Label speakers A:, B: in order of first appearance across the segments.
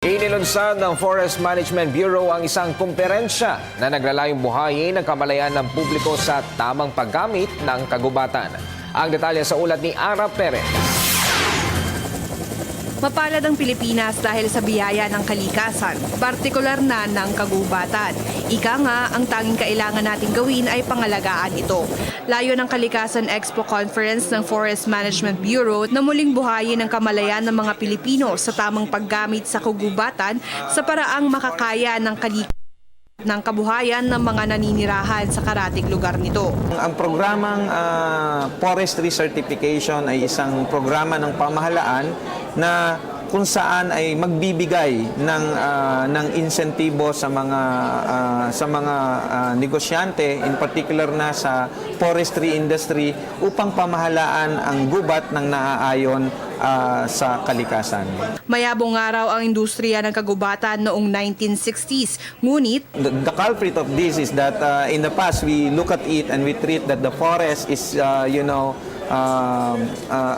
A: Inilunsad ng Forest Management Bureau ang isang kumperensya na naglalayong buhayin ang kamalayan ng publiko sa tamang paggamit ng kagubatan. Ang detalye sa ulat ni Ara Perez.
B: Mapalad ang Pilipinas dahil sa biyaya ng kalikasan, partikular na ng kagubatan. Ika nga, ang tanging kailangan nating gawin ay pangalagaan ito. Layo ng Kalikasan Expo Conference ng Forest Management Bureau na muling buhayin ang kamalayan ng mga Pilipino sa tamang paggamit sa kagubatan sa paraang makakaya ng kabuhayan ng mga naninirahan sa karatig lugar nito.
C: Ang programang Forestry Certification ay isang programa ng pamahalaan na kung saan ay magbibigay ng insentibo sa mga negosyante, in particular na sa forestry industry, upang pamahalaan ang gubat ng naaayon sa kalikasan.
B: Mayabong araw ang industriya ng kagubatan noong 1960s, ngunit
C: The culprit of this is that in the past we look at it and we treat that the forest is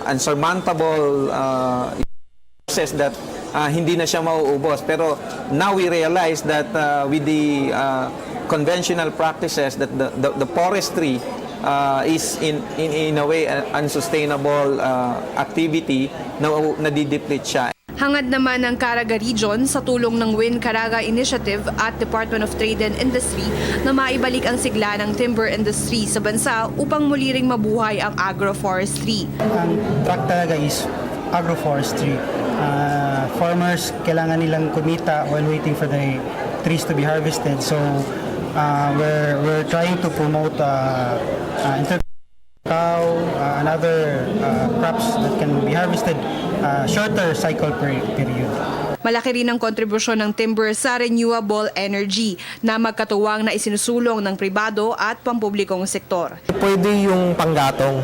C: unsurmountable process that hindi na siya mauubos. Pero now we realize that with the conventional practices that the forestry is in a way an unsustainable activity na nadideplete siya.
B: hangad naman ng Caraga Region sa tulong ng Win Caraga Initiative at Department of Trade and Industry na maibalik ang sigla ng timber industry sa bansa upang muli ring mabuhay ang agroforestry.
D: Ang track talaga is agroforestry. Farmers, kailangan nilang kumita while waiting for the trees to be harvested. So we're trying to promote cacao and other crops that can be harvested shorter cycle period.
B: Malaki rin ang kontribusyon ng timber sa renewable energy na magkatuwang na isinusulong ng pribado at pampublikong sektor.
E: Pwede yung panggatong,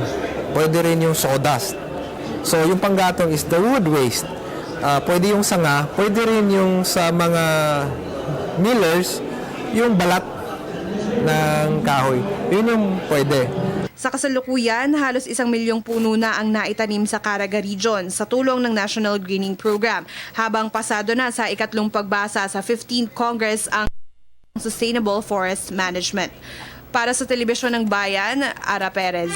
E: pwede rin yung sawdust. So yung panggatong is the wood waste. Pwede yung sanga, pwede rin yung sa mga millers, yung balat ng kahoy. Yun yung pwede.
B: Sa kasalukuyan, halos 1 milyong puno na ang naitanim sa Caraga Region sa tulong ng National Greening Program, habang pasado na sa ikatlong pagbasa sa 15th Congress ang Sustainable Forest Management. Para sa Telebisyon ng Bayan, Ara Perez.